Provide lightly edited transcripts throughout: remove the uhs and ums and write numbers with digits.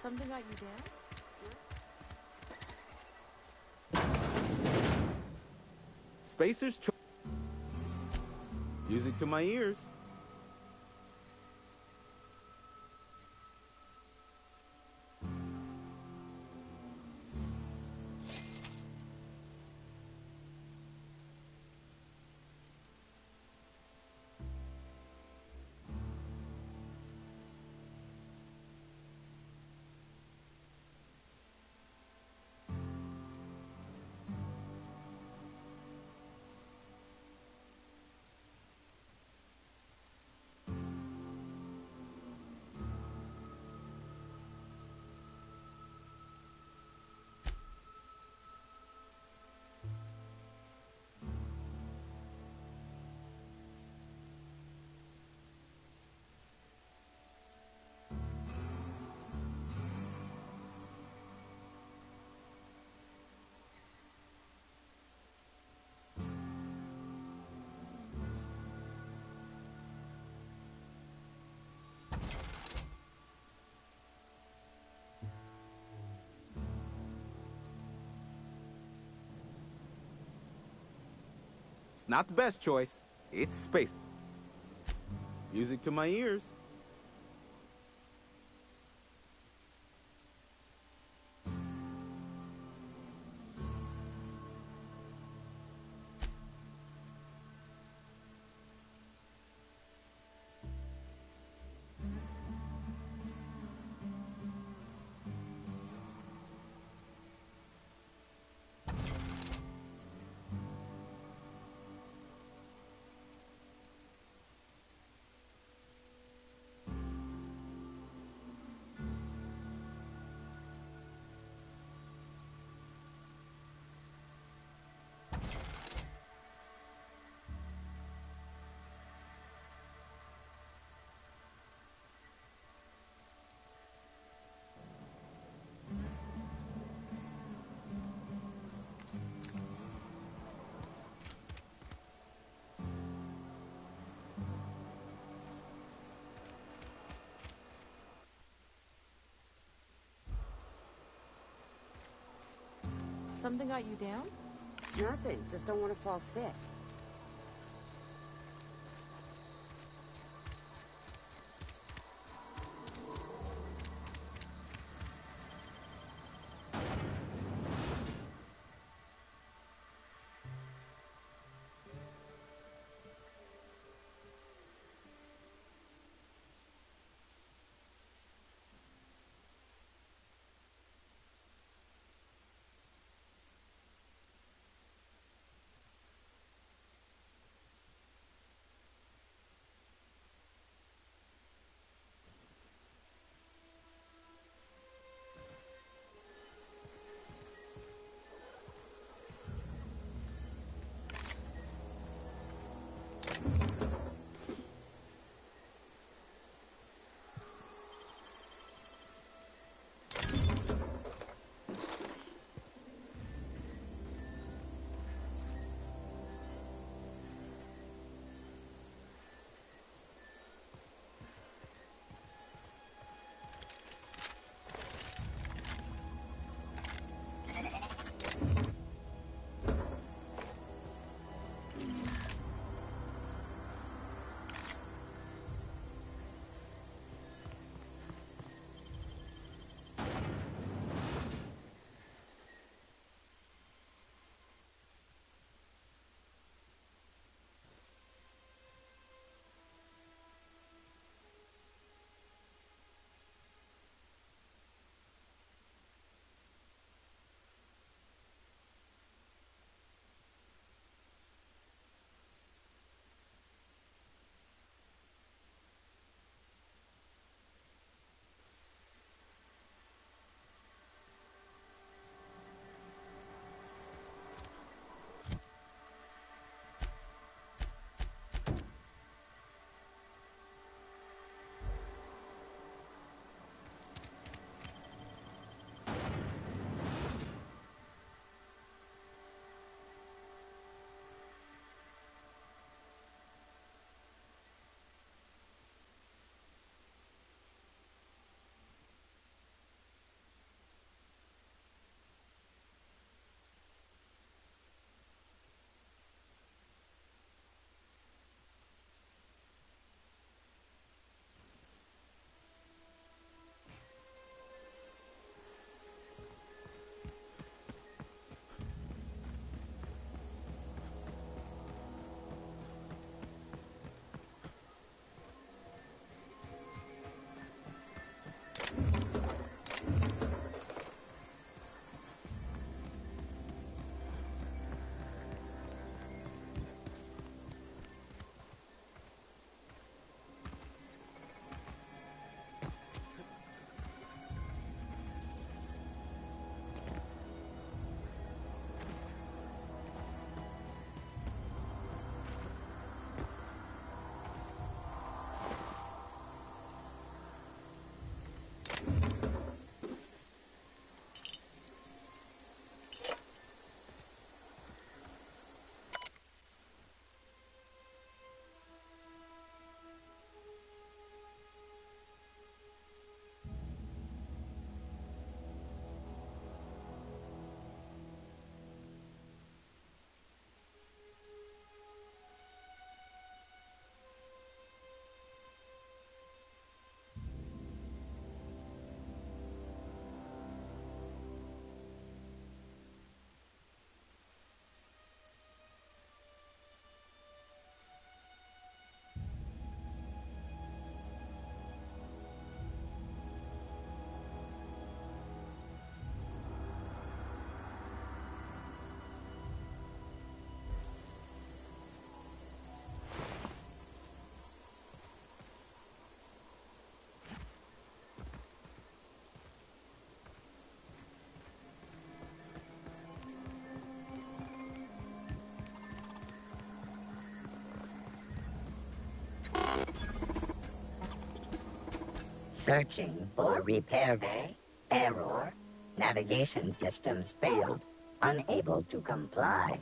Something got you down? Spacer's music to my ears. It's not the best choice. It's space. Music to my ears. Something got you down? Nothing. Just don't want to fall sick. Searching for repair bay. Error. Navigation systems failed. Unable to comply.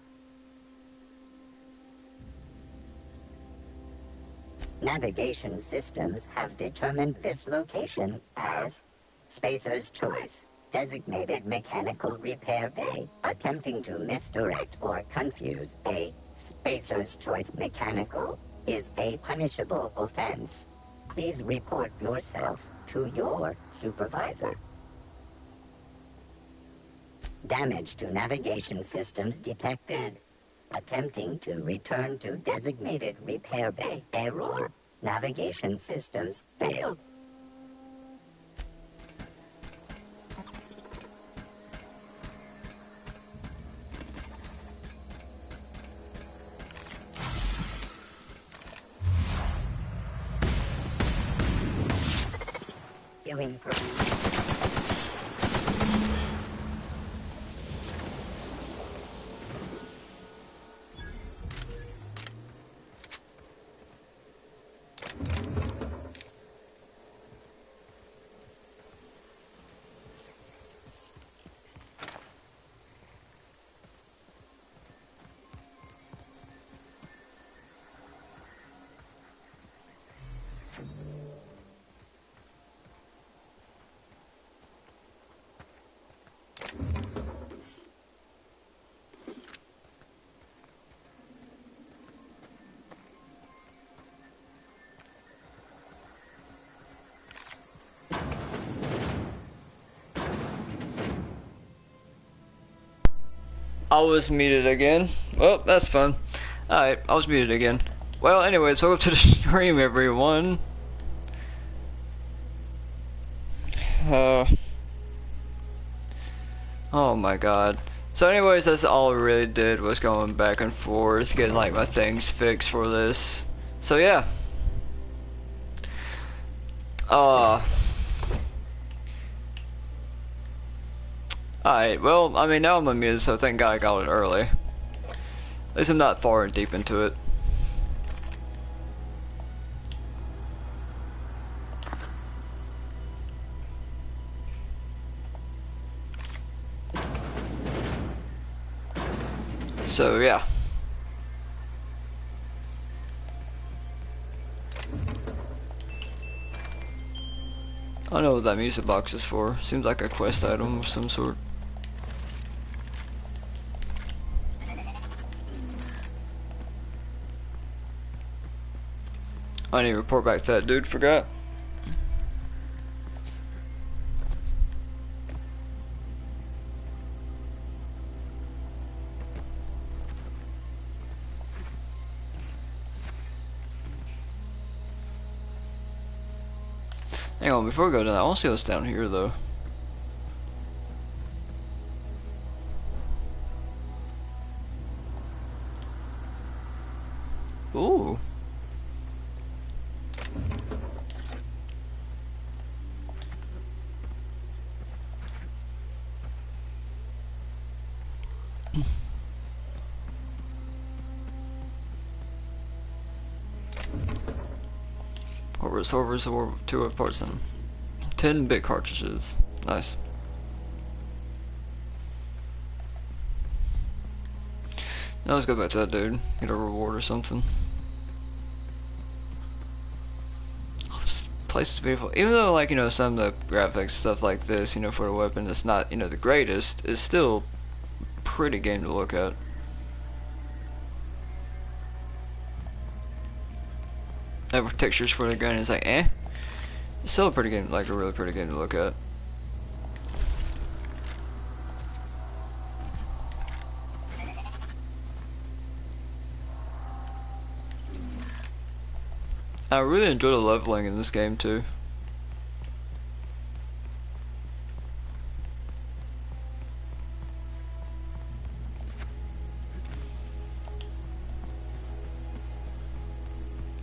Navigation systems have determined this location as Spacer's Choice, designated mechanical repair bay. Attempting to misdirect or confuse a Spacer's Choice mechanical is a punishable offense. Please report yourself to your supervisor. Damage to navigation systems detected. Attempting to return to designated repair bay. Error. Navigation systems failed. Healing for I was muted again. Well, that's fun. Alright, I was muted again. Well, anyways, welcome to the stream, everyone. Oh my god. So anyways, that's all I really did was going back and forth, getting like my things fixed for this. So yeah. Alright, well, I mean, now I'm unmuted, so thank God I got it early. At least I'm not far deep into it. So, yeah. I don't know what that music box is for. Seems like a quest item of some sort. I need to report back to that dude, forgot. Hang on, before we go down, I want to see what's down here though. Ooh. Servers or 2 parts in 10-bit cartridges. Nice. Now let's go back to that dude. Get a reward or something. Oh, this place is beautiful. Even though, like, you know, some of the graphics stuff like this, you know, for a weapon, it's not, you know, the greatest. It's still a pretty game to look at. Textures for the gun is like it's still a pretty game, like a really pretty game to look at. I really enjoy the leveling in this game too.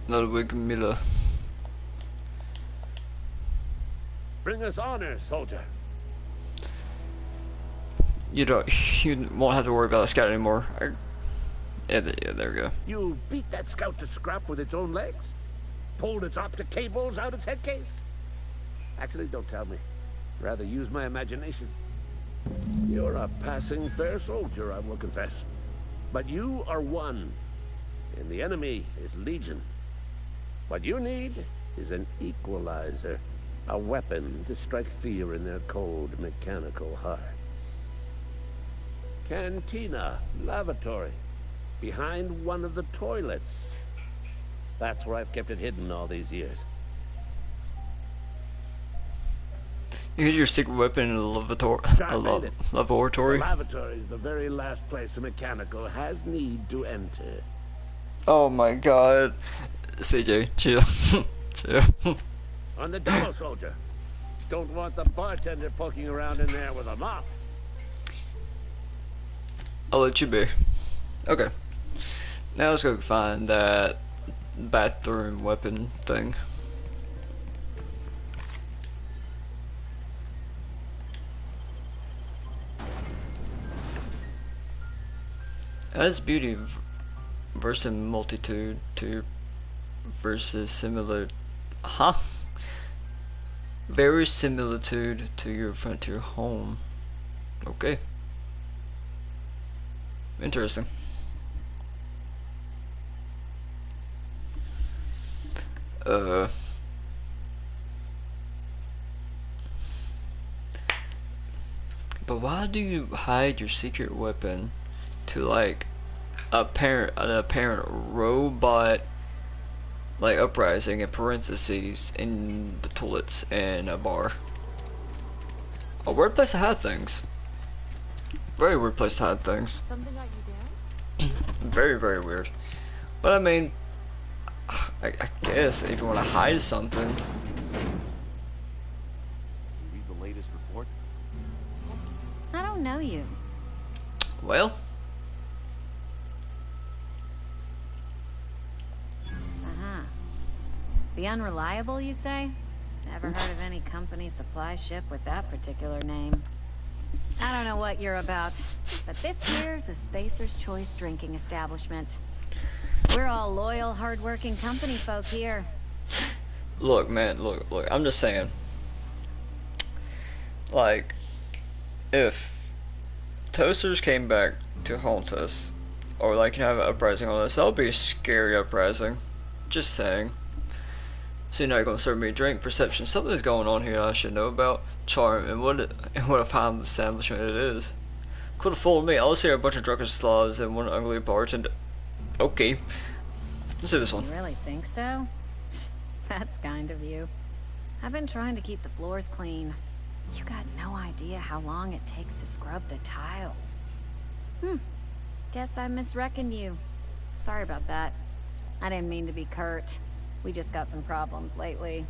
Ludwig Miller. Bring us honor, soldier. You won't have to worry about a scout anymore. Yeah, there we go. You beat that scout to scrap with its own legs? Pulled its optic cables out its head case? Actually, don't tell me. Rather use my imagination. You're a passing fair soldier, I will confess. But you are one, and the enemy is legion. What you need is an equalizer, a weapon to strike fear in their cold, mechanical hearts. Cantina, lavatory, behind one of the toilets. That's where I've kept it hidden all these years. You hid your secret weapon in a laboratory. The lavatory is the very last place a mechanical has need to enter. Oh my god. CJ, chill. Chill. On the double, soldier. Don't want the bartender poking around in there with a mop. I'll let you be. Okay. Now let's go find that bathroom weapon thing. As beauty versus multitude to versus similar, very similitude to your frontier home. Okay. Interesting. But why do you hide your secret weapon to like an apparent robot like uprising in parentheses in the toilets and a bar? A weird place to hide things. Very weird place to hide things. Something got you down? Very, very weird. But I mean, I guess if you want to hide something. Read the latest report? I don't know you. Well. The Unreliable, you say? Never heard of any company supply ship with that particular name. I don't know what you're about, but this here's a Spacer's Choice drinking establishment. We're all loyal, hard-working company folk here. Look, man, look, I'm just saying. Like, if Toasters came back to haunt us, or like have an uprising on us, that would be a scary uprising. Just saying. So you're not gonna serve me a drink? Perception. Something's going on here I should know about. Charm, and what a fine establishment it is. Could have fooled me. I'll see a bunch of drunken slobs and one ugly bartender. Okay. Let's do this one. You really think so? That's kind of you. I've been trying to keep the floors clean. You got no idea how long it takes to scrub the tiles. Guess I misreckoned you. Sorry about that. I didn't mean to be curt. We just got some problems lately.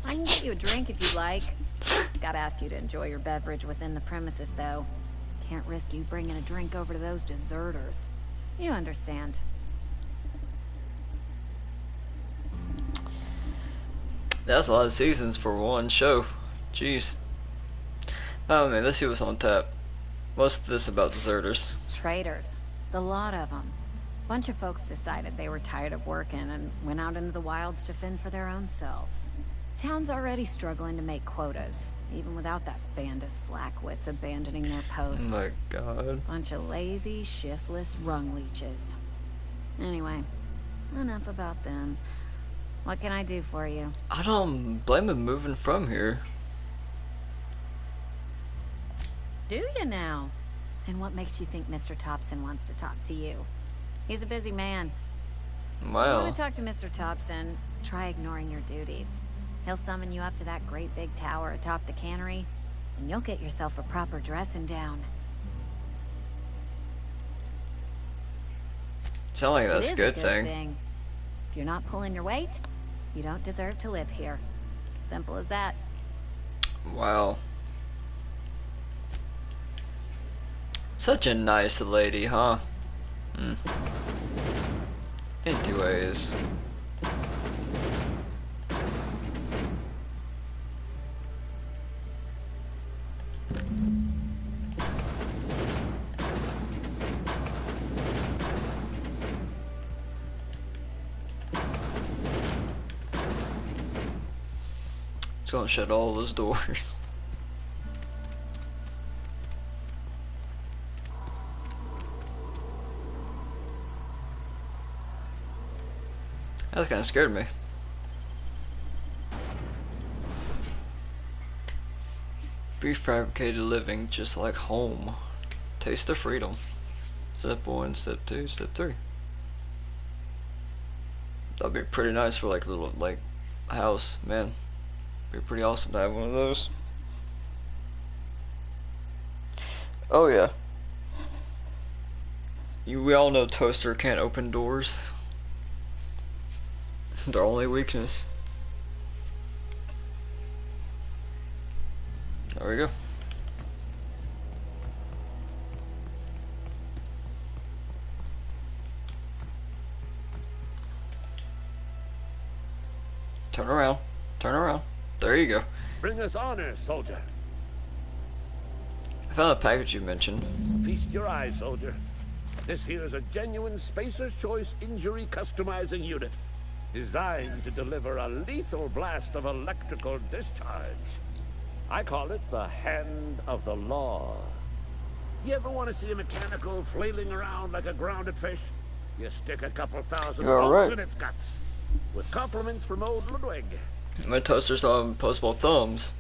I can get you a drink if you'd like. Gotta ask you to enjoy your beverage within the premises, though. Can't risk you bringing a drink over to those deserters. You understand. That's a lot of seasons for one show. Jeez. Oh man, let's see what's on tap. What's this about deserters? Traitors. The lot of them. Bunch of folks decided they were tired of working and went out into the wilds to fend for their own selves. Town's already struggling to make quotas, even without that band of slackwits abandoning their posts. Oh my god. Bunch of lazy, shiftless rung leeches. Anyway, enough about them. What can I do for you? I don't blame him moving from here. Do you now? And what makes you think Mr. Thompson wants to talk to you? He's a busy man. If you Well, want to talk to Mr. Thompson, try ignoring your duties. He'll summon you up to that great big tower atop the cannery, and you'll get yourself a proper dressing down. sound like that's It a is good thing. If you're not pulling your weight, you don't deserve to live here. Simple as that. Wow. Such a nice lady, huh? In two ways. It's gonna shut all those doors. That kinda scared me. Prefabricated living, just like home. Taste of freedom. Step 1, step 2, step 3. That'd be pretty nice for like little like house, man. Be pretty awesome to have one of those. Oh yeah. We all know toaster can't open doors. Their only weakness. There we go. Turn around. Turn around. There you go. Bring us honor, soldier. I found a package you mentioned. Feast your eyes, soldier. This here is a genuine Spacer's Choice injury customizing unit, designed to deliver a lethal blast of electrical discharge. I call it the Hand of the Law. You ever want to see a mechanical flailing around like a grounded fish? You stick a couple thousand volts in its guts. With compliments from old Ludwig. My toasters have opposable thumbs.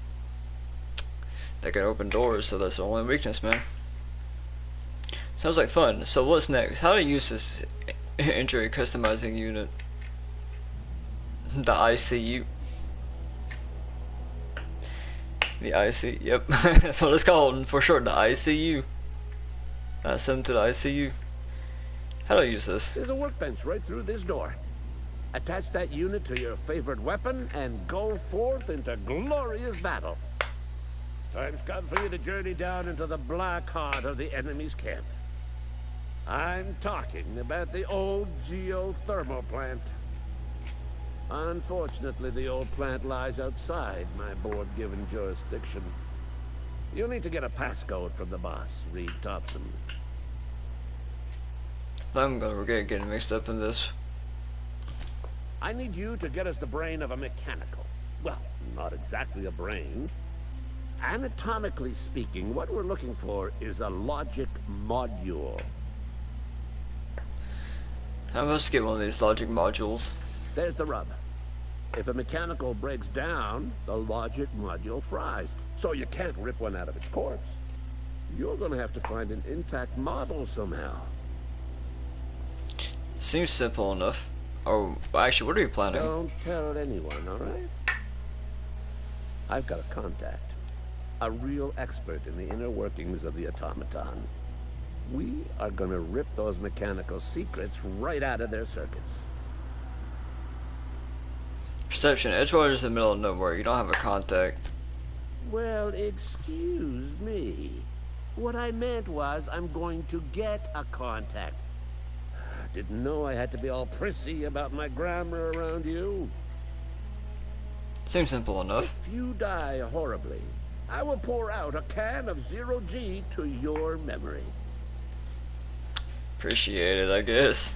They can open doors, so that's the only weakness, man. Sounds like fun. So what's next? How to use this injury customizing unit? The ICU. The IC, yep, that's what it's called for short, the ICU. Send to the ICU. How do I use this? There's a workbench right through this door. Attach that unit to your favorite weapon and go forth into glorious battle. Time's come for you to journey down into the black heart of the enemy's camp. I'm talking about the old geothermal plant. Unfortunately, the old plant lies outside my board-given jurisdiction. You'll need to get a passcode from the boss, Reed Thompson. I'm gonna regret getting mixed up in this. I need you to get us the brain of a mechanical. Well, not exactly a brain. Anatomically speaking, what we're looking for is a logic module. I must get one of these logic modules. There's the rub. If a mechanical breaks down, the logic module fries. So you can't rip one out of its corpse. You're gonna have to find an intact model somehow. Seems simple enough. Oh, actually, what are you planning? Don't tell anyone, all right? I've got a contact. A real expert in the inner workings of the automaton. We are gonna rip those mechanical secrets right out of their circuits. Perception. Edgewater's in the middle of nowhere. You don't have a contact. Well, excuse me. What I meant was I'm going to get a contact. Didn't know I had to be all prissy about my grammar around you. Seems simple enough. If you die horribly, I will pour out a can of 0G to your memory. Appreciate it, I guess.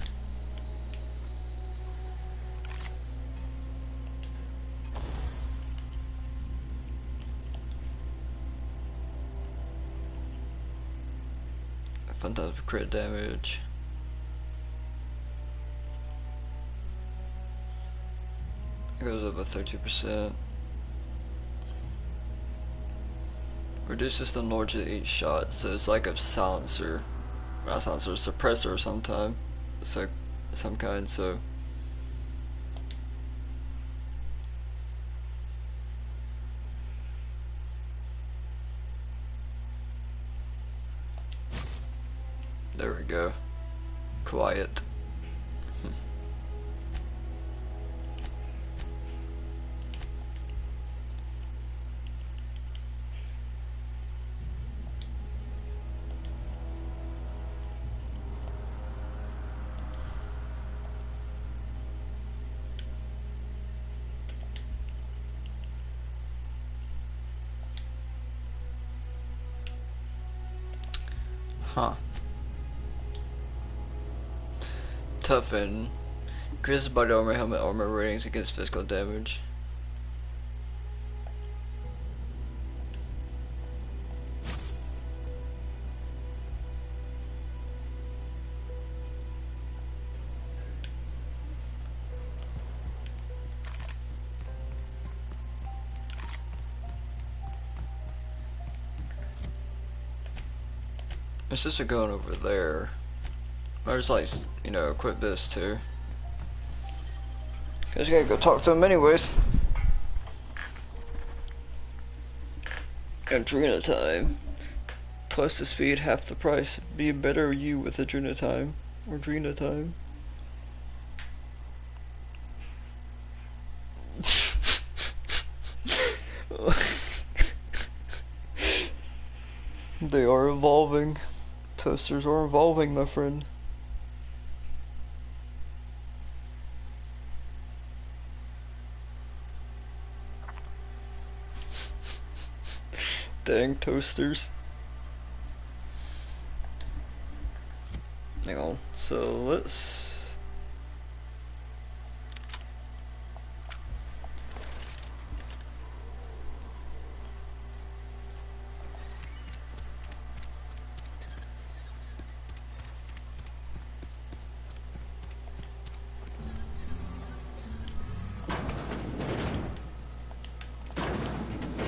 Fun type of crit damage. It goes up by 32%. Reduces the noise of each shot, so it's like a silencer. Not silencer, a suppressor sometime. So some kind, so there we go. Quiet. Huh. Toughen. Increases body armor, helmet armor ratings against physical damage. Since we're going over there, I just like, you know, equip this too. Cause you gotta go talk to him anyways. Adrena time. Twice the speed, half the price. Be a better you with Adrena time. Or Adrena time. They are evolving. Toasters are evolving, my friend. Dang toasters. Hang on, so let's...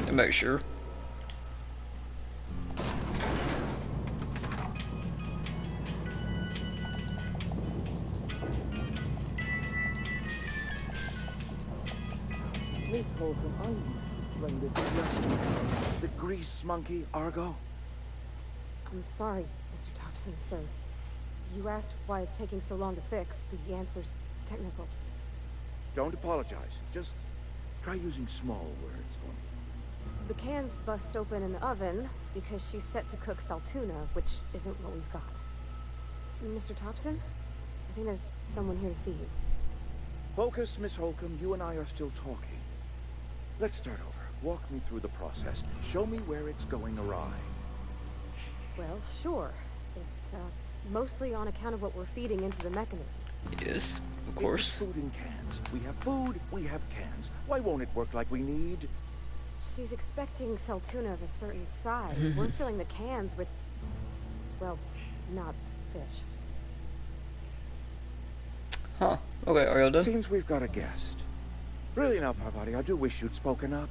and make sure. The grease monkey, Argo? I'm sorry, Mr. Thompson, sir. You asked why it's taking so long to fix. The answer's technical. Don't apologize. Just try using small words for me. The cans bust open in the oven because she's set to cook saltuna, which isn't what we've got. Mr. Thompson? I think there's someone here to see you. Focus, Miss Holcomb. You and I are still talking. Let's start over. Walk me through the process. Show me where it's going awry. Well, sure. It's, mostly on account of what we're feeding into the mechanism. Yes, of It's course. food in cans. We have food, we have cans. Why won't it work like we need? She's expecting saltuna of a certain size. We're filling the cans with, well, not fish. Huh. Okay, are y'all done? Seems we've got a guest. Really now, Parvati, I do wish you'd spoken up.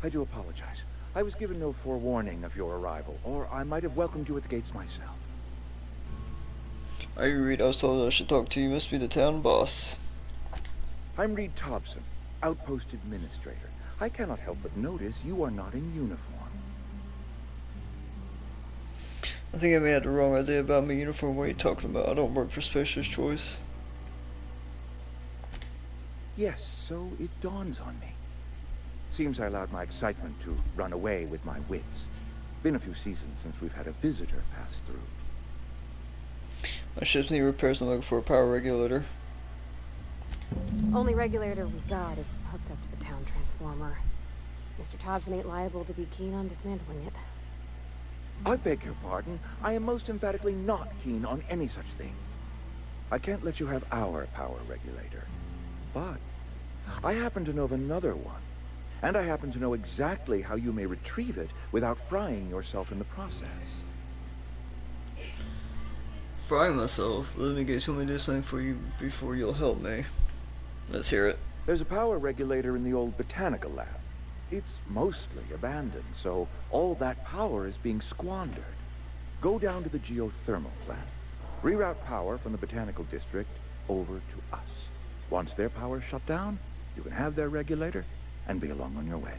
I do apologize. I was given no forewarning of your arrival, or I might have welcomed you at the gates myself. Are you Reed? I was told I should talk to you. You must be the town boss. I'm Reed Thompson, Outpost Administrator. I cannot help but notice you are not in uniform. I think I may have the wrong idea about my uniform. What are you talking about? I don't work for Spacer's Choice. Yes, so it dawns on me. Seems I allowed my excitement to run away with my wits. Been a few seasons since we've had a visitor pass through. My ship's need repairs. I'm looking for a power regulator. Only regulator we got is hooked up to the town transformer. Mr. Thompson ain't liable to be keen on dismantling it. I beg your pardon. I am most emphatically not keen on any such thing. I can't let you have our power regulator. But I happen to know of another one. And I happen to know exactly how you may retrieve it without frying yourself in the process. Frying myself? Let me get somebody to do something for you before you'll help me. Let's hear it. There's a power regulator in the old botanical lab. It's mostly abandoned, so all that power is being squandered. Go down to the geothermal plant. Reroute power from the botanical district over to us. Once their power's shut down, you can have their regulator and be along on your way.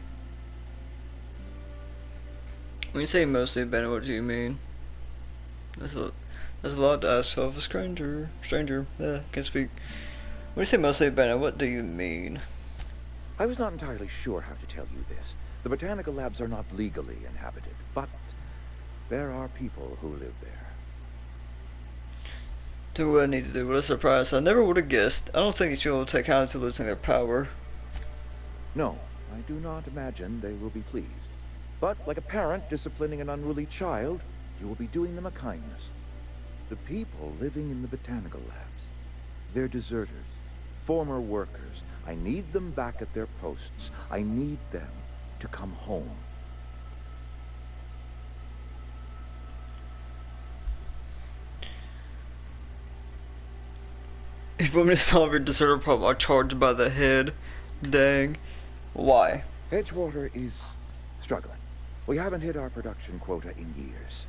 When you say mostly abandoned, what do you mean? That's a lot to ask of a stranger. Can't speak. When you say mostly abandoned, what do you mean? I was not entirely sure how to tell you this. The botanical labs are not legally inhabited, but there are people who live there. Do what I need to do. What a surprise. I never would have guessed. I don't think these people will take kindly to losing their power. No, I do not imagine they will be pleased. But like a parent disciplining an unruly child, you will be doing them a kindness. The people living in the botanical labs, they're deserters, former workers. I need them back at their posts. I need them to come home. If women solve your deserter problem are charged by the head. Dang. Why? Edgewater is struggling. We haven't hit our production quota in years.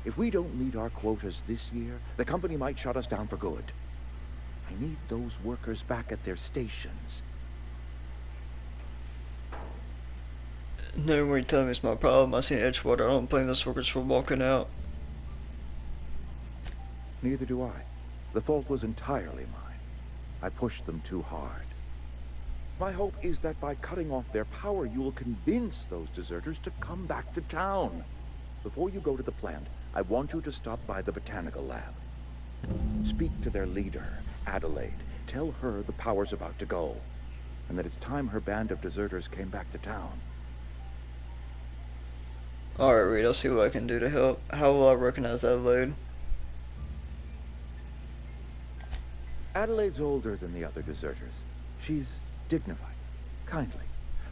If we don't meet our quotas this year, the company might shut us down for good. I need those workers back at their stations. No way telling me it's my problem. I seen Edgewater. I don't blame those workers for walking out. Neither do I. The fault was entirely mine. I pushed them too hard. My hope is that by cutting off their power, you will convince those deserters to come back to town. Before you go to the plant, I want you to stop by the botanical lab. Speak to their leader, Adelaide. Tell her the power's about to go, and that it's time her band of deserters came back to town. Alright, Reed, I'll see what I can do to help. How will I recognize Adelaide? Adelaide's older than the other deserters. She's dignified, kindly.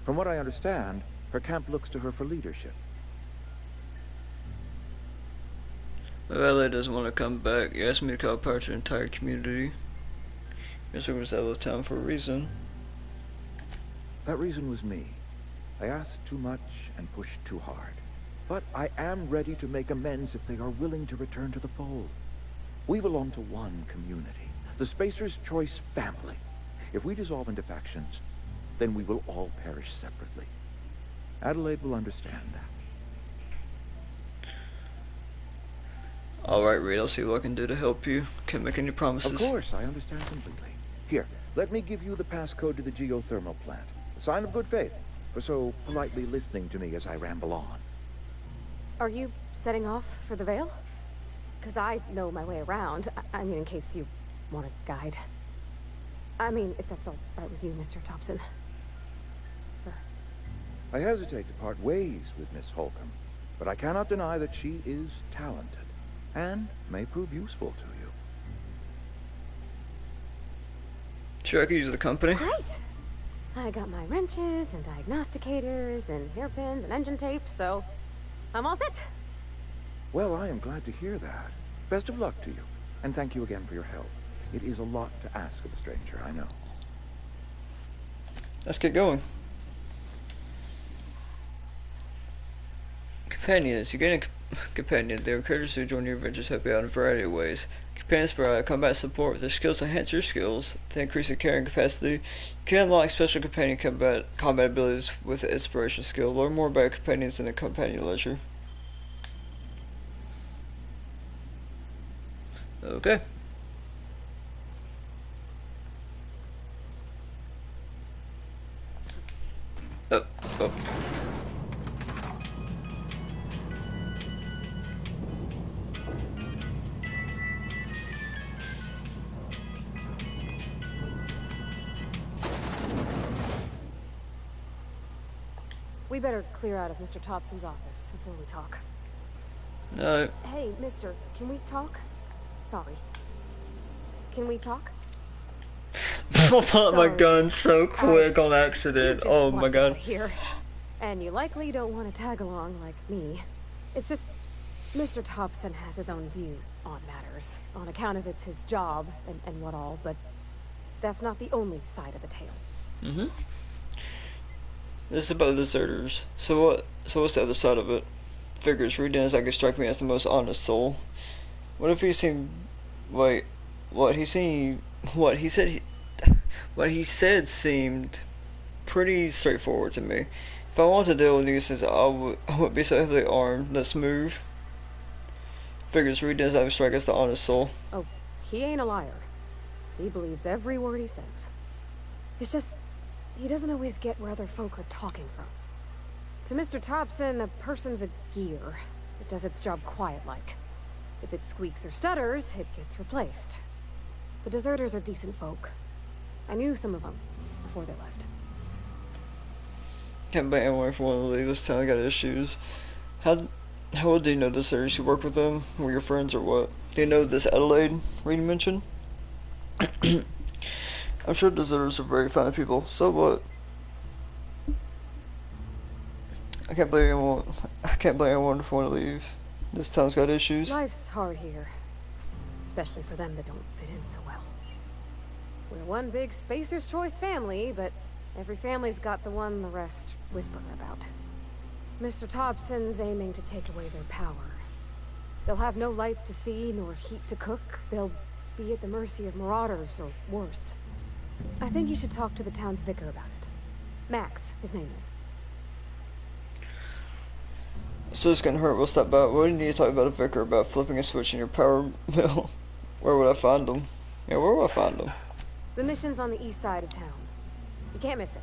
From what I understand, her camp looks to her for leadership. If Adelaide doesn't want to come back, you asked me to call power to the entire community. Guess I was out of town for a reason. That reason was me. I asked too much and pushed too hard. But I am ready to make amends if they are willing to return to the fold. We belong to one community, the Spacer's Choice family. If we dissolve into factions, then we will all perish separately. Adelaide will understand that. Alright, Reed, I'll see what I can do to help you. Can't make any promises. Of course, I understand completely. Here, let me give you the passcode to the geothermal plant. A sign of good faith, for so politely listening to me as I ramble on. Are you setting off for the Vale? Because I know my way around. I mean, in case you want a guide. I mean, if that's all right with you, Mr. Thompson. Sir. I hesitate to part ways with Miss Holcomb, but I cannot deny that she is talented, and may prove useful to you. Sure, I could use the company. Great! I got my wrenches, and diagnosticators, and hairpins, and engine tape, so I'm all set. Well, I am glad to hear that. Best of luck to you, and thank you again for your help. It is a lot to ask of a stranger, I know. Let's get going. Companions. You gain a companion. They are characters who join your adventures, help you out in a variety of ways. Companions provide combat support. Their skills enhance your skills. They increase your carrying capacity. You can unlock special companion combat abilities with the inspiration skill. Learn more about companions in the companion ledger. Okay. Oh. We better clear out of Mr. Thompson's office before we talk. No. Hey, mister, can we talk? Sorry. Can we talk? I pulled my gun so quick on accident. Oh my god. Here. And you likely don't want to tag along like me. It's just, Mr. Thompson has his own view on matters, on account of it's his job and what all, but that's not the only side of the tale. This is about the deserters. So what's the other side of it? Figures. Reed Dennis, I could strike me as the most honest soul. What if he seemed... Wait. What he said seemed pretty straightforward to me. If I want to deal with nuisance, I wouldn't be so heavily armed. Let's move. Figures. Reed Dennis, I could strike as the honest soul. Oh, he ain't a liar. He believes every word he says. It's just... he doesn't always get where other folk are talking from. To Mr. Thompson, a person's a gear. It does its job quiet-like. If it squeaks or stutters, it gets replaced. The deserters are decent folk. I knew some of them before they left. Can't blame anyone for wanting to leave this town. I got issues. How well do you know deserters? You work with them? Were your friends or what? Do you know this Adelaide Reed mentioned? I'm sure deserters are very fine people. So what? I can't blame anyone for wanting to leave. This town's got issues. Life's hard here. Especially for them that don't fit in so well. We're one big Spacer's Choice family, but every family's got the one the rest whisper about. Mr. Thompson's aiming to take away their power. They'll have no lights to see, nor heat to cook. They'll be at the mercy of marauders, or worse. I think you should talk to the town's vicar about it. Max, his name is. So it's gonna hurt. We'll stop by. What do you need to talk about a vicar about flipping a switch in your power mill? Where would I find them? Yeah, where would I find them? The mission's on the east side of town. You can't miss it,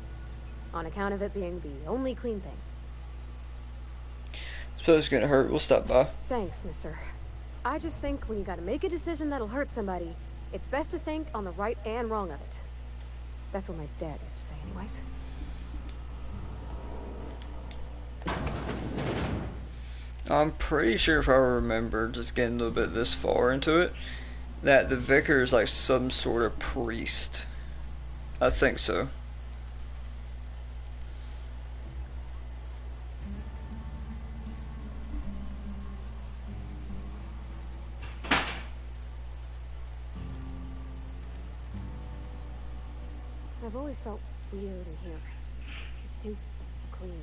on account of it being the only clean thing. So it's gonna hurt. We'll stop by. Thanks, mister. I just think when you gotta make a decision that'll hurt somebody, it's best to think on the right and wrong of it. That's what my dad used to say anyways. I'm pretty sure if I remember just getting a little bit this far into it, that the vicar is like some sort of priest. I think so. I've always felt weird in here. It's too clean.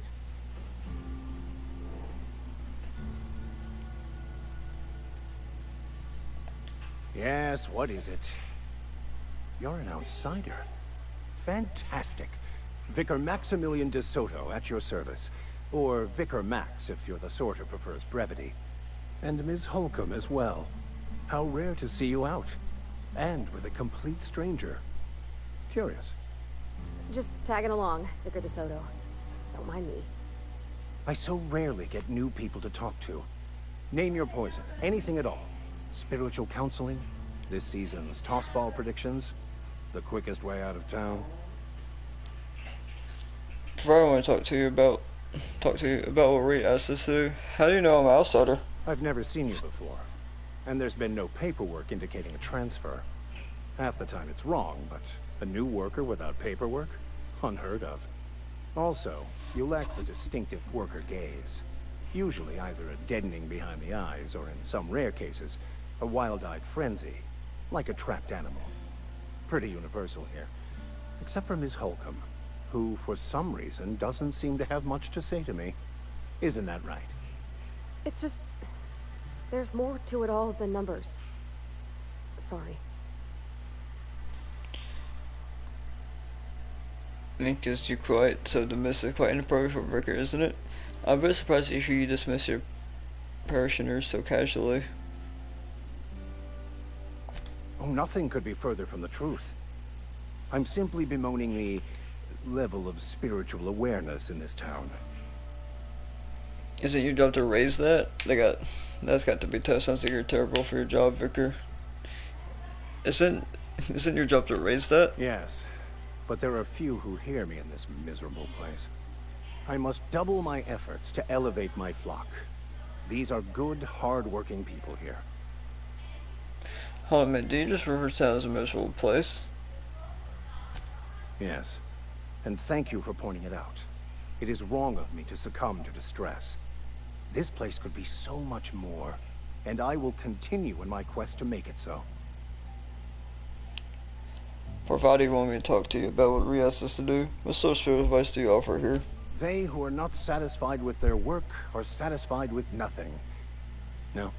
Yes, what is it? You're an outsider. Fantastic. Vicar Maximilian de Soto at your service. Or Vicar Max, if you're the sort who prefers brevity. And Ms. Holcomb as well. How rare to see you out. And with a complete stranger. Curious. Just tagging along, Vicar de Soto. Don't mind me. I so rarely get new people to talk to. Name your poison. Anything at all. Spiritual counseling? This season's tossball predictions? The quickest way out of town? Before I want to talk to you about what Reed asked us to do. How do you know I'm an outsider? I've never seen you before. And there's been no paperwork indicating a transfer. Half the time it's wrong, but a new worker without paperwork? Unheard of. Also, you lack the distinctive worker gaze. Usually either a deadening behind the eyes, or in some rare cases, a wild-eyed frenzy, like a trapped animal. Pretty universal here. Except for Ms. Holcomb, who, for some reason, doesn't seem to have much to say to me. Isn't that right? It's just... there's more to it all than numbers. Sorry. I think just you quite so dismissive, quite inappropriate for a vicar, isn't it? I'm very surprised to hear you dismiss your parishioners so casually. Oh, nothing could be further from the truth. I'm simply bemoaning the level of spiritual awareness in this town. Isn't your job to raise that? That's got to be tough. Sounds like you're terrible for your job, vicar. Isn't your job to raise that? Yes, but there are few who hear me in this miserable place. I must double my efforts to elevate my flock. These are good, hard-working people here. Hold on a minute, do you just refer to town as a miserable place? Yes, and thank you for pointing it out. It is wrong of me to succumb to distress. This place could be so much more, and I will continue in my quest to make it so. Why do you want me to talk to you about what Rhea asked us to do? What sort of spiritual advice do you offer here? They who are not satisfied with their work are satisfied with nothing. No.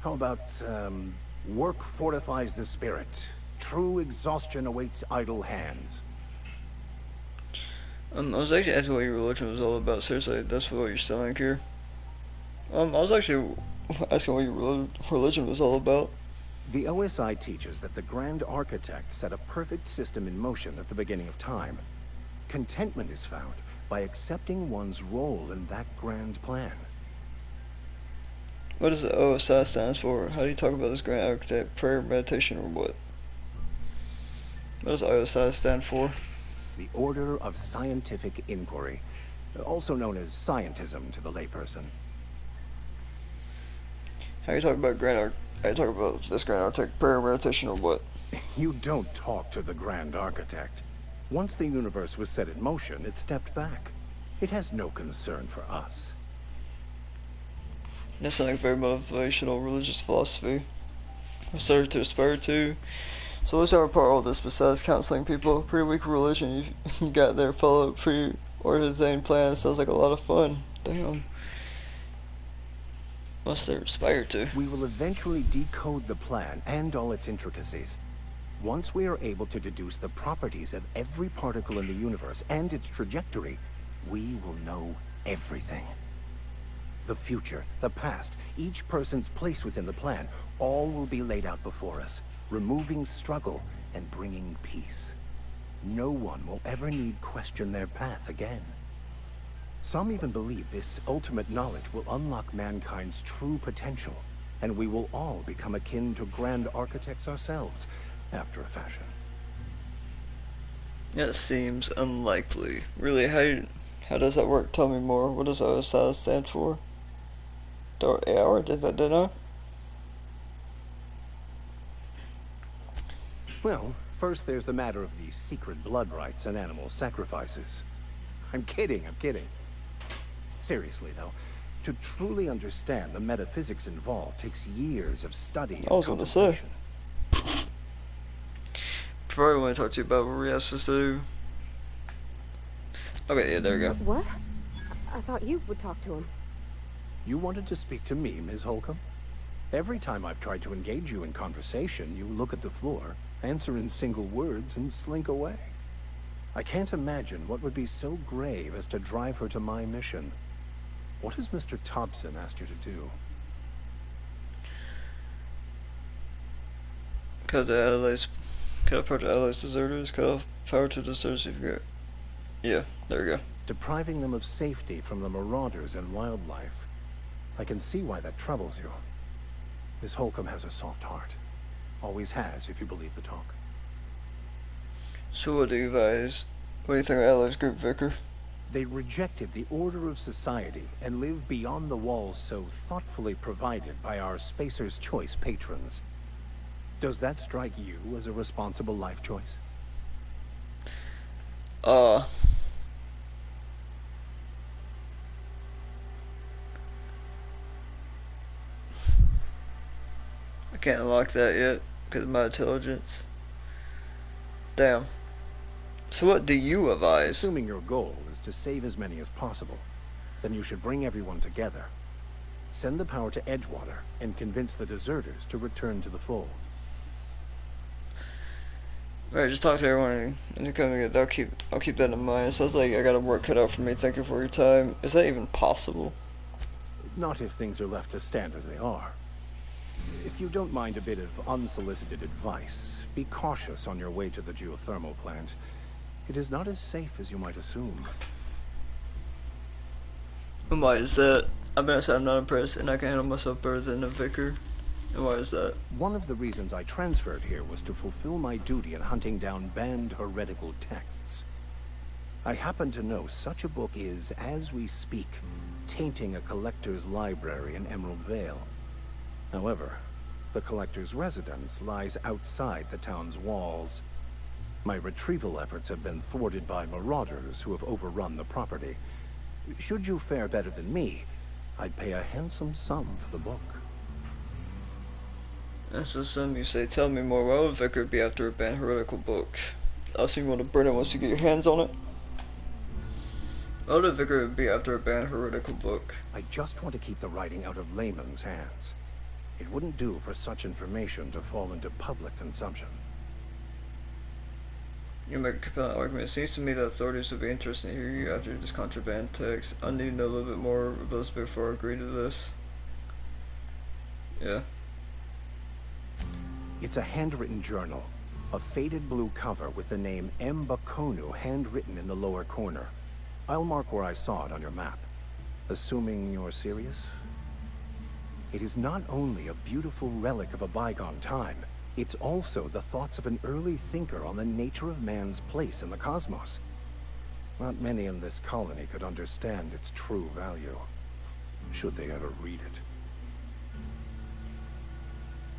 How about, work fortifies the spirit. True exhaustion awaits idle hands. I was actually asking what your religion was all about. Seriously, that's what you're selling here. I was actually asking what your religion was all about. The OSI teaches that the Grand Architect set a perfect system in motion at the beginning of time. Contentment is found by accepting one's role in that grand plan. What does the OSI stand for? How do you talk about this Grand Architect? Prayer, meditation, or what? What does OSI stand for? The Order of Scientific Inquiry, also known as scientism to the layperson. How do you talk about this Grand Architect? Prayer, meditation, or what? You don't talk to the Grand Architect. Once the universe was set in motion, it stepped back. It has no concern for us. That sounds like very motivational religious philosophy. I started to aspire to. So what's our part of all this besides counseling people? Pretty weak religion you got there, follow a pre-ordained plan. Sounds like a lot of fun. Damn. Unless they're inspired to. We will eventually decode the plan and all its intricacies. Once we are able to deduce the properties of every particle in the universe and its trajectory, we will know everything. The future, the past, each person's place within the plan, all will be laid out before us, removing struggle and bringing peace. No one will ever need question their path again. Some even believe this ultimate knowledge will unlock mankind's true potential, and we will all become akin to grand architects ourselves, after a fashion. That seems unlikely. Really, how does that work? Tell me more. What does OSI stand for? Or did that dinner? Well, first there's the matter of the secret blood rites and animal sacrifices. I'm kidding. Seriously, though, to truly understand the metaphysics involved takes years of study and contemplation. Probably want to talk to you about what we asked us to do. Okay, yeah, there we go. What? I thought you would talk to him. You wanted to speak to me, Ms. Holcomb? Every time I've tried to engage you in conversation, you look at the floor, answer in single words, and slink away. I can't imagine what would be so grave as to drive her to my mission. What has Mr. Thompson asked you to do? Cut apart allies deserters, cut off power to deserters if you get. Yeah, there we go. Depriving them of safety from the marauders and wildlife. I can see why that troubles you. Miss Holcomb has a soft heart. Always has, if you believe the talk. So what do you advise? What do you think of Allies Group, Vicar? They rejected the order of society and live beyond the walls so thoughtfully provided by our Spacer's Choice patrons. Does that strike you as a responsible life choice? I can't unlock that yet because of my intelligence. Damn. So what do you advise? Assuming your goal is to save as many as possible, then you should bring everyone together. Send the power to Edgewater and convince the deserters to return to the fold. Alright, just talk to everyone and come together. I'll keep that in mind. It sounds like I got a work cut out for me. Thank you for your time. Is that even possible? Not if things are left to stand as they are. If you don't mind a bit of unsolicited advice, be cautious on your way to the geothermal plant. It is not as safe as you might assume. And why is that? I'm gonna say I'm not impressed and I can handle myself better than a vicar. And why is that? One of the reasons I transferred here was to fulfill my duty in hunting down banned heretical texts. I happen to know such a book is, as we speak, tainting a collector's library in Emerald Vale. However, the collector's residence lies outside the town's walls. My retrieval efforts have been thwarted by marauders who have overrun the property. Should you fare better than me, I'd pay a handsome sum for the book. That's the sum you say. Tell me more. Why would Vicar be after a banned heretical book? I'll see you want to burn it once you get your hands on it. Why would a Vicar be after a banned heretical book? I just want to keep the writing out of layman's hands. It wouldn't do for such information to fall into public consumption. You make a compelling argument. It seems to me that authorities would be interested in hearing you after this contraband text. I need to know a little bit more about this before I agree to this. Yeah. It's a handwritten journal. A faded blue cover with the name M. Bakonu handwritten in the lower corner. I'll mark where I saw it on your map. Assuming you're serious? It is not only a beautiful relic of a bygone time, it's also the thoughts of an early thinker on the nature of man's place in the cosmos. Not many in this colony could understand its true value, should they ever read it.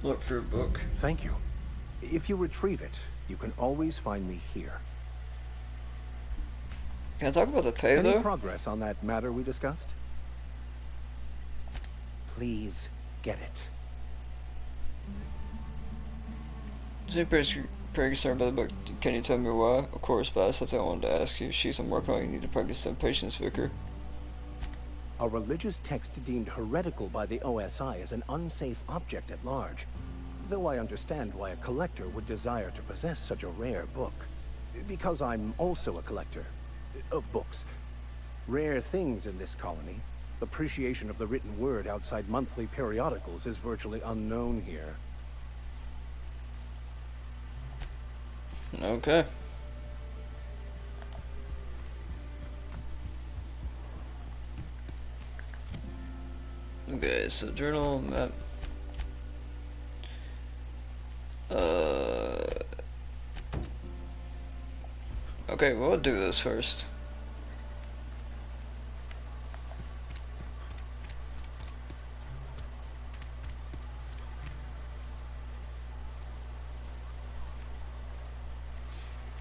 Look for a book. Thank you. If you retrieve it, you can always find me here. Can I talk about the pay, Any though? progress on that matter we discussed? Please get it. I'm pretty concerned about the book. Can you tell me why? Of course, but that's something I wanted to ask you. I'm working on. You need to practice some patience, Vicar. A religious text deemed heretical by the OSI is an unsafe object at large. Though I understand why a collector would desire to possess such a rare book. Because I'm also a collector of books. Rare things in this colony. Appreciation of the written word outside monthly periodicals is virtually unknown here. Okay. Okay, so journal map. Okay, we'll do this first.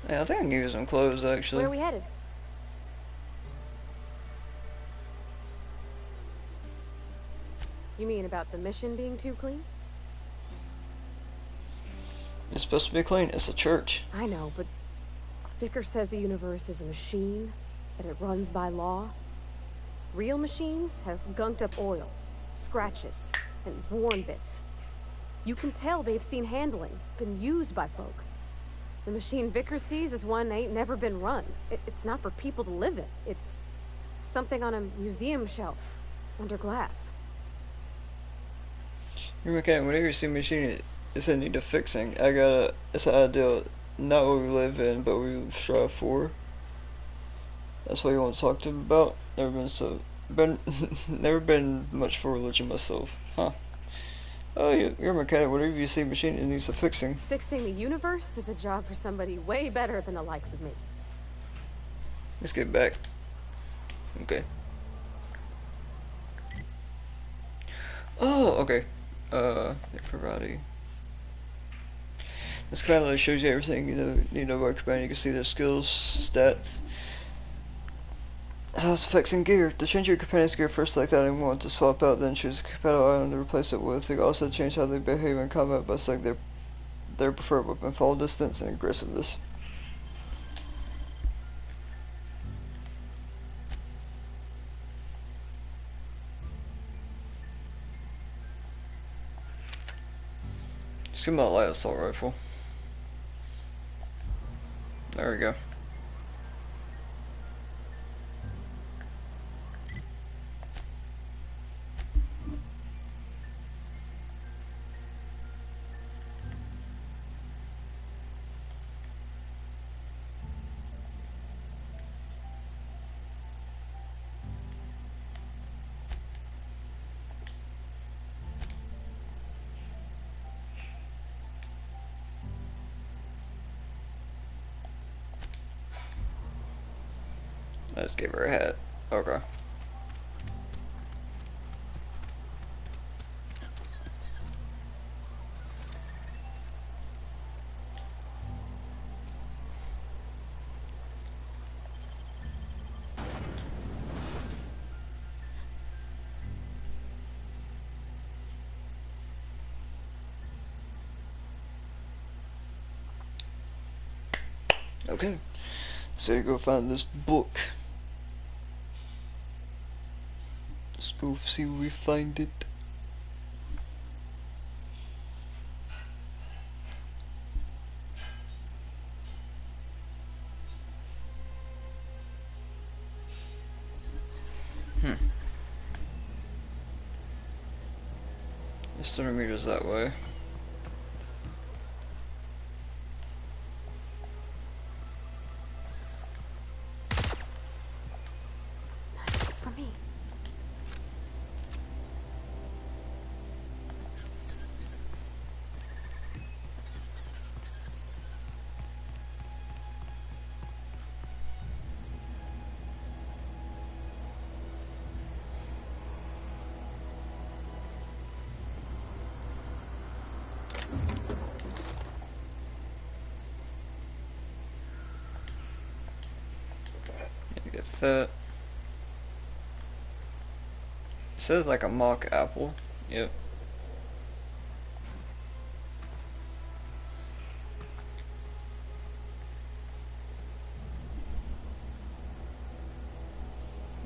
Yeah, I think I can use some clothes actually. Where are we headed? You mean about the mission being too clean? It's supposed to be clean. It's a church. I know, but Vicker says the universe is a machine, that it runs by law. Real machines have gunked up oil, scratches, and worn bits. You can tell they've seen handling, been used by folk. The machine Vicker sees is one ain't never been run. It's not for people to live in. It's something on a museum shelf, under glass. You're mechanic, whenever you see a machine, it's in need of fixing. It's an ideal, not what we live in, but we strive for. That's what you want to talk to him about. Never been much for religion myself, huh? Oh, you're a mechanic. Whatever you see a machine, it needs a fixing. Fixing the universe is a job for somebody way better than the likes of me. Let's get back. Okay. Oh, okay. Karate. This kind of shows you everything you need to work about. You can see their skills, stats. So it's fixing gear. To change your companion's gear, first select that and want to swap out, then choose a compatible item to replace it with. You can also change how they behave in combat by selecting their preferred weapon, fall distance, and aggressiveness. Just give me that light assault rifle. There we go. Let's give her a hat. Okay. Okay. So go find this book. Let's go see where we find it. It's 300 meters that way. For me. Get that. It says like a mock apple. Yep.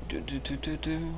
Do.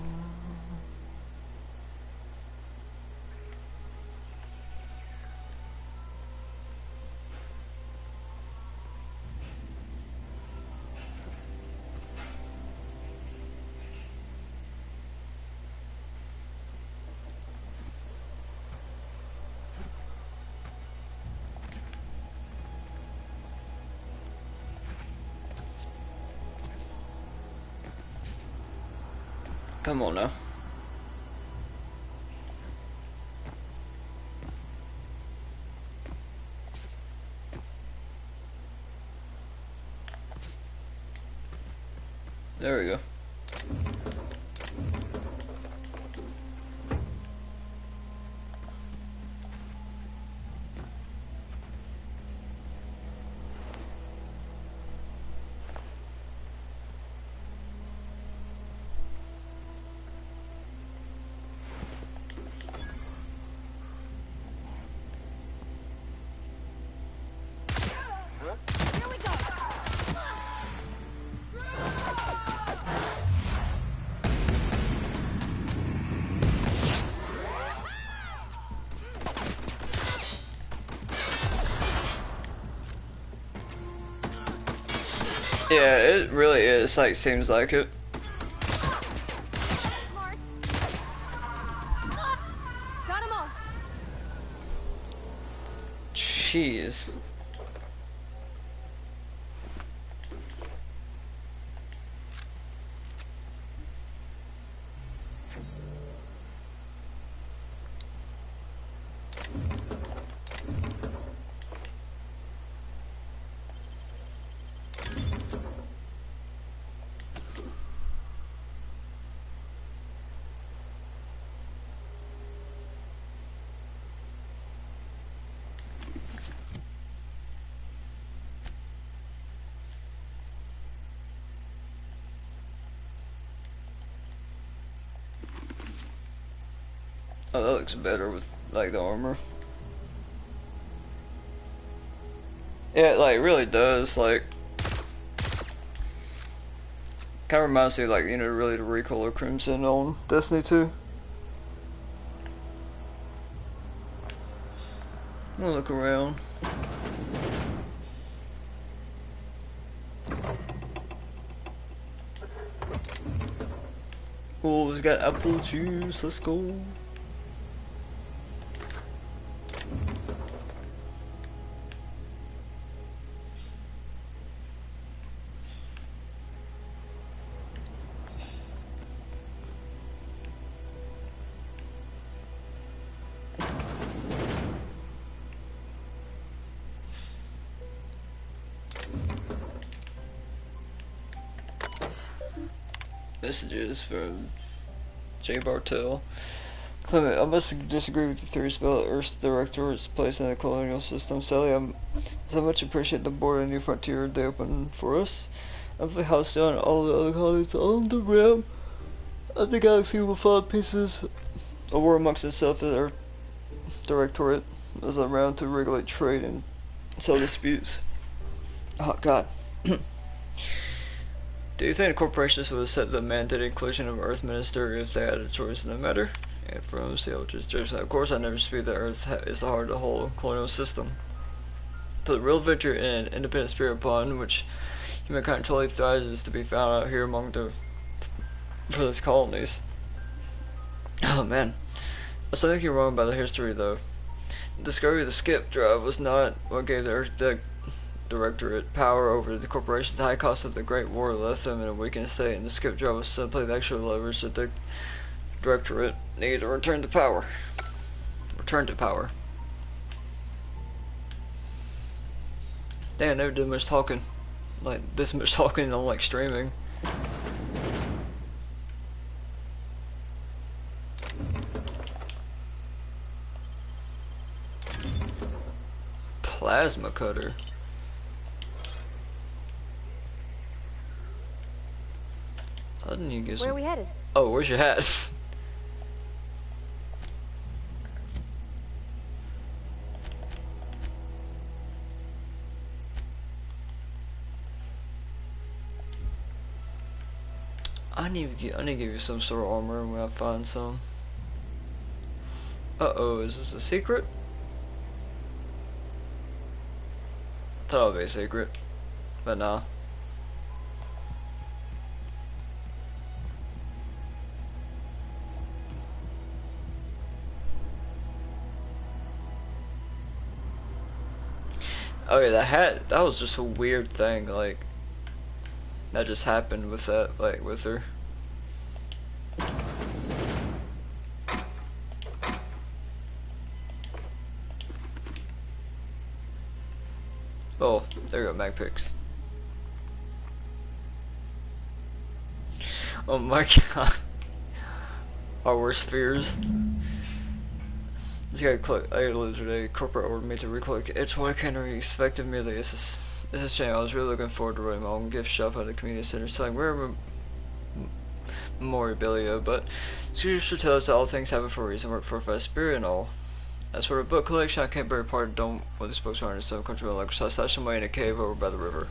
Come on now. There we go. Yeah, it really is, like, seems like it. Got 'em all. Jeez. Oh, that looks better with, like, the armor. Yeah, it, like, really does, like... Kinda reminds me of, like, you know, really the recolor Crimson on Destiny 2. I'm gonna look around. Oh, he's got apple juice, let's go. Messages from J. Bartel. Clement, I must disagree with your theories about Earth's director's place in the colonial system. Sally, I so much appreciate the board and new frontier they opened for us. I've been housed down all the other colonies on the rim of the galaxy will find pieces of war amongst itself as our directorate is around to regulate trade and settle disputes. Oh god. Do you think corporations would accept the mandated inclusion of Earth Minister if they had a choice in the matter? And from Sailors Jason, of course I never dispute that Earth is the heart of the whole colonial system. But the real victory and independent spirit upon which humankind truly thrives is to be found out here among the those colonies. Oh man. I still think you're wrong about the history though. The discovery of the skip drive was not what gave the Earth Directorate power over the corporations. The high cost of the Great War left them in a weakened state, and the skip drive was simply the extra leverage that the Directorate needed to return to power. Damn, I never did much talking. Like, this much talking on, like, streaming. Plasma cutter. I didn't even get some... Where are we headed? Oh, where's your hat? I need to give you some sort of armor when I find some. Uh-oh, is this a secret? I thought it would be a secret, but nah. Oh yeah, the hat, that was just a weird thing, like, that just happened with that, like, with her. Oh, there you go, mag picks. Oh my god. Our worst fears. This guy I live today. Corporate ordered me to reclick. It's what I can't really expect of me. It's a shame. I was really looking forward to running my own gift shop at the community center selling rare memorabilia, but Scrooge should tell us that all things happen for a reason, work for a spirit and all. As for a book collection, I can't bear apart don't want these books aren't in some country like so I stashed them away in a cave over by the river.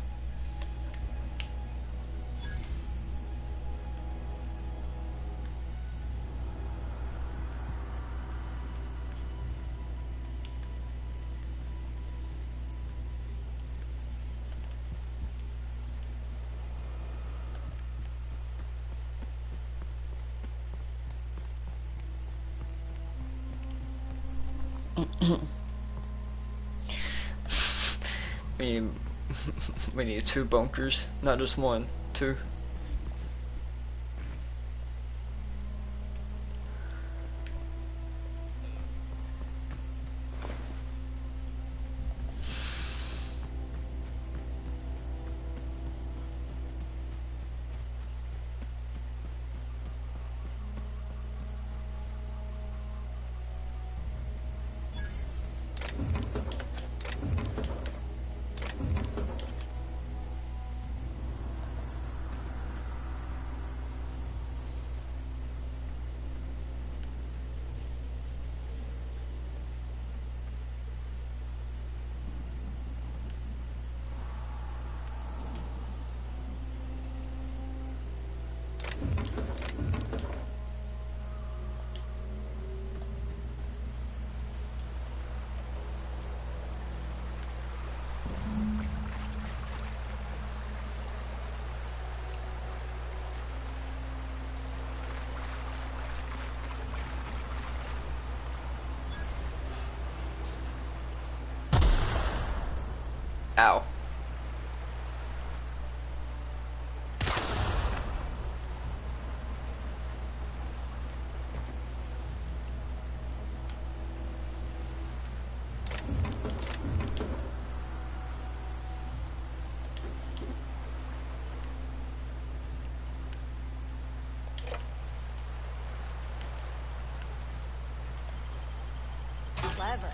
we need we need 2 bunkers, not just 1, 2. Ow. Clever.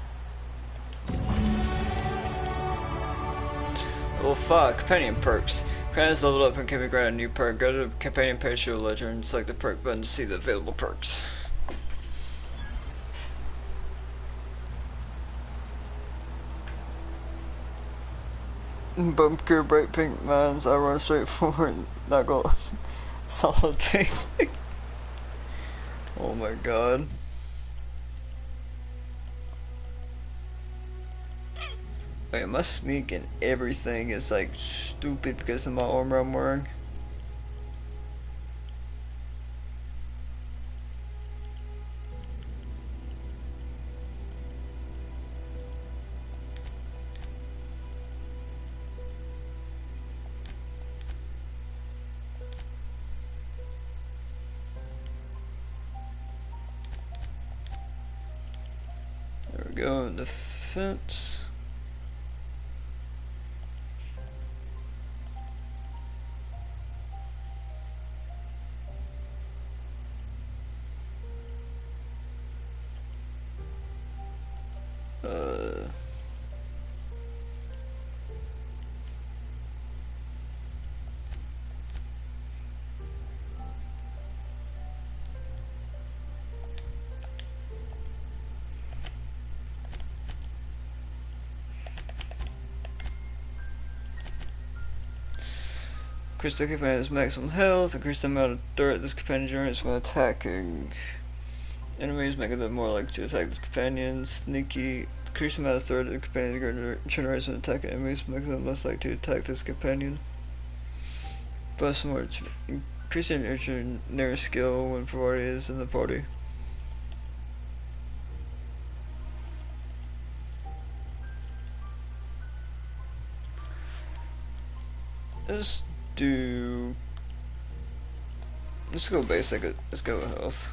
Well, fuck, companion perks. Companions leveled up and can be granted a new perk. Go to the companion page to your ledger and select the perk button to see the available perks. Bunker bright pink mines. I run straight forward. Not go solid pink. Oh my god. Wait, my sneak and everything is like stupid because of my armor I'm wearing. There we go, defense. Increase the companion's maximum health, increase the amount of threat this companion generates when attacking enemies, making them more likely to attack this companion. Sneaky, increase the amount of threat the companion generates when attacking enemies, making them less likely to attack this companion. Plus more, increase your engineering skill when party is in the party. Let's go basic. Let's go with health.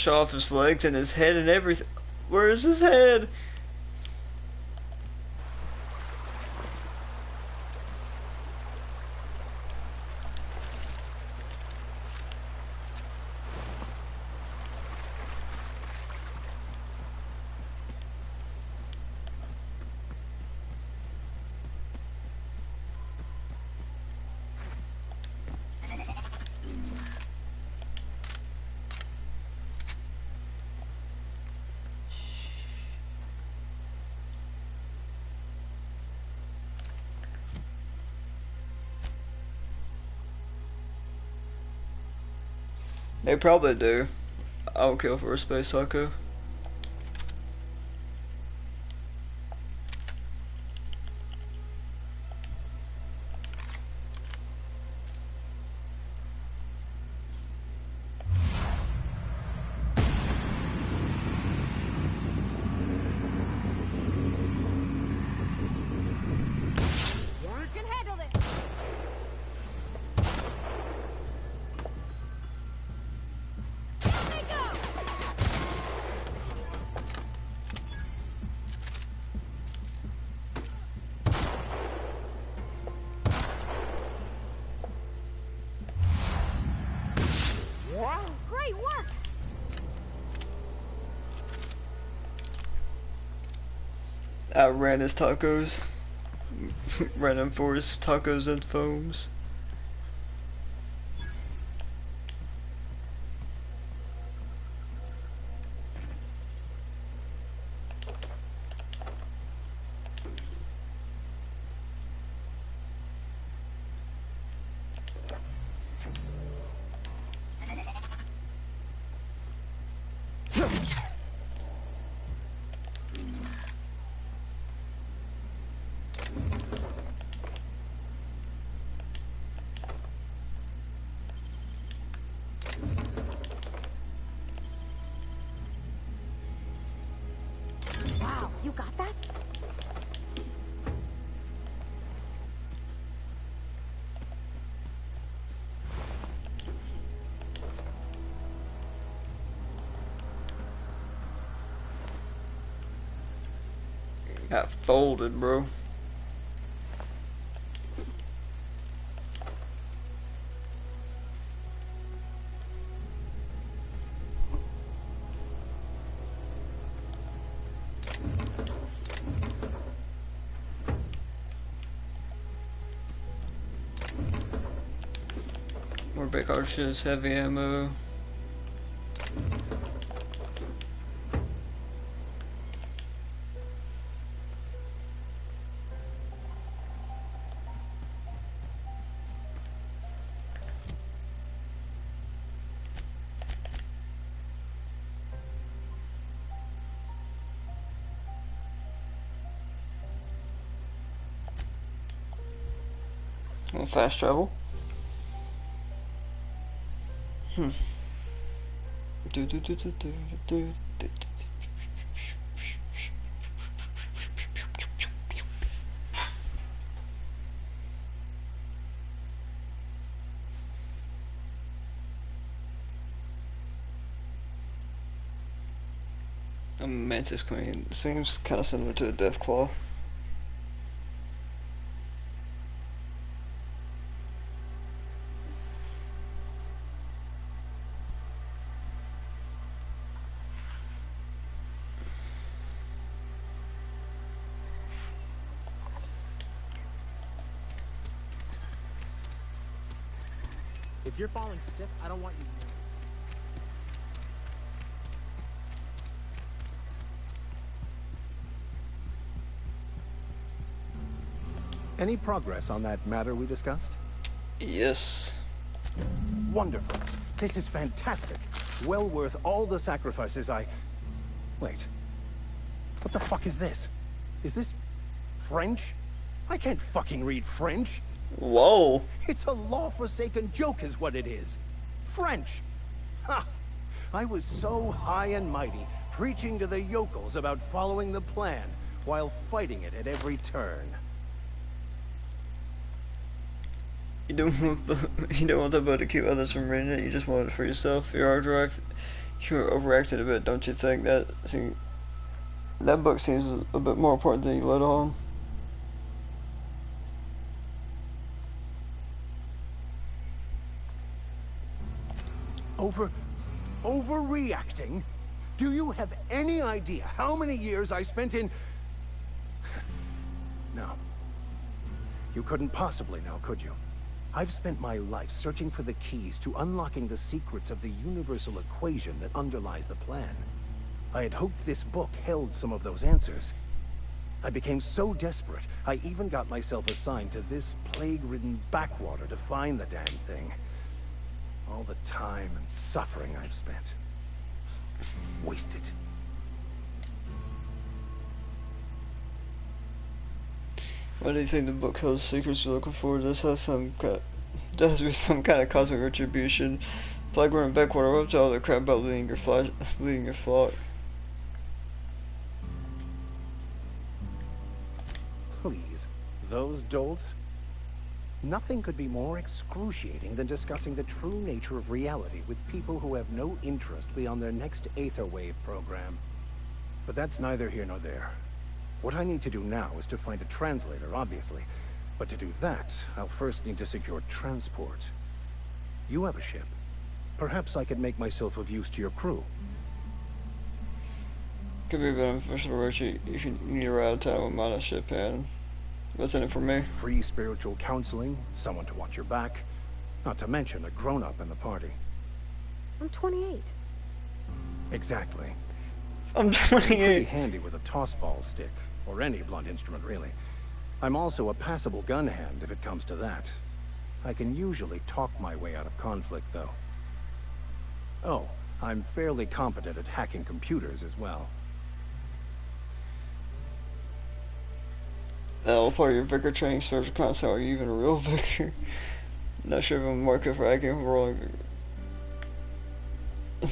shot off his legs and his head and everything. Where is his head? They probably do. I would kill for a space psycho. You can handle this. Great work! Outran his tacos. Ran him for his tacos and foams. Wow, you got that? Got folded, bro. More big cartridges, heavy ammo. Fast travel. A mantis queen seems kind of similar to a death claw. If you're falling sick, I don't want you to know. Any progress on that matter we discussed? Yes. Wonderful. This is fantastic. Well worth all the sacrifices I... Wait. What the fuck is this? Is this... French? I can't fucking read French. Whoa. It's a law-forsaken joke is what it is. French. Ha! I was so high and mighty, preaching to the yokels about following the plan, while fighting it at every turn. You don't want the boat to keep others from reading it, you just want it for yourself. Your hard drive. you're overacting a bit, don't you think? That book seems a bit more important than you let on. Overreacting? Do you have any idea how many years I spent in... No. You couldn't possibly know, could you? I've spent my life searching for the keys to unlocking the secrets of the universal equation that underlies the plan. I had hoped this book held some of those answers. I became so desperate, I even got myself assigned to this plague-ridden backwater to find the damn thing. All the time and suffering I've spent. Wasted. Why do you think the book holds secrets you're looking for? This has to be some kind of cosmic retribution. Plague running backwater, what all the crap about leading your flock? Please, those dolts? Nothing could be more excruciating than discussing the true nature of reality with people who have no interest beyond their next Aetherwave program. But that's neither here nor there. What I need to do now is to find a translator, obviously. But to do that, I'll first need to secure transport. You have a ship. Perhaps I could make myself of use to your crew. Could be beneficial, Richie, if you need a ride out of town with my ship, and what's in it for me? Free spiritual counseling, someone to watch your back, not to mention a grown-up in the party. I'm 28. Exactly. I'm Pretty 28. handy with a toss-ball stick, or any blunt instrument, really. I'm also a passable gun hand, if it comes to that. I can usually talk my way out of conflict, though. Oh, I'm fairly competent at hacking computers as well. All part of your vicar training special concept. Are you even a real vicar? Not sure if I'm working for hacking rolling.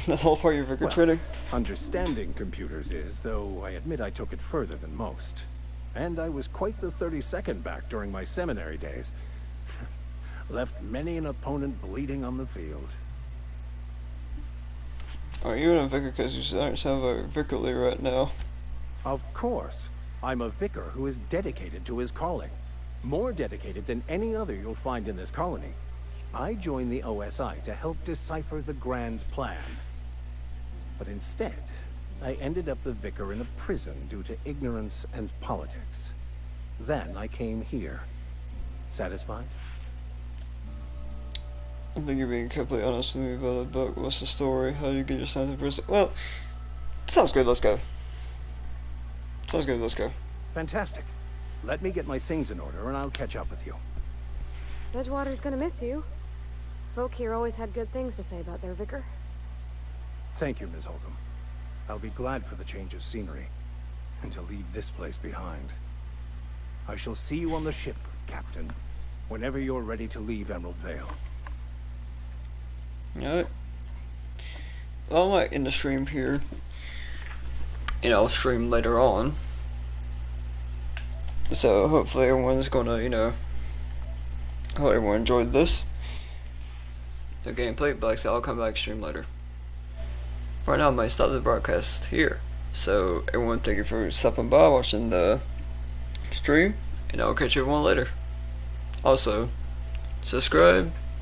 That's all part of your vicar training. Understanding computers is, though I admit I took it further than most. And I was quite the 32nd back during my seminary days. Left many an opponent bleeding on the field. Are you a vicar? Because you sound very vicarly right now. Of course. I'm a vicar who is dedicated to his calling. More dedicated than any other you'll find in this colony. I joined the OSI to help decipher the grand plan. But instead, I ended up the vicar in a prison due to ignorance and politics. Then I came here. Satisfied? I think you're being completely honest with me about the book. What's the story? How do you get yourself to prison? Well, sounds good, let's go. Sounds good, let's go. Fantastic. Let me get my things in order and I'll catch up with you. Edgewater's gonna miss you. Folk here always had good things to say about their vicar. Thank you, Ms. Holcomb. I'll be glad for the change of scenery, and to leave this place behind. I shall see you on the ship, Captain, whenever you're ready to leave Emerald Vale. Alright. Well, I might end the stream here. And I'll stream later on. So hopefully everyone's gonna, hope everyone enjoyed this. The gameplay, but like I said, I'll come back stream later. Right now I might stop the broadcast here. So everyone, thank you for stopping by, watching the stream, and I'll catch everyone later. Also, subscribe,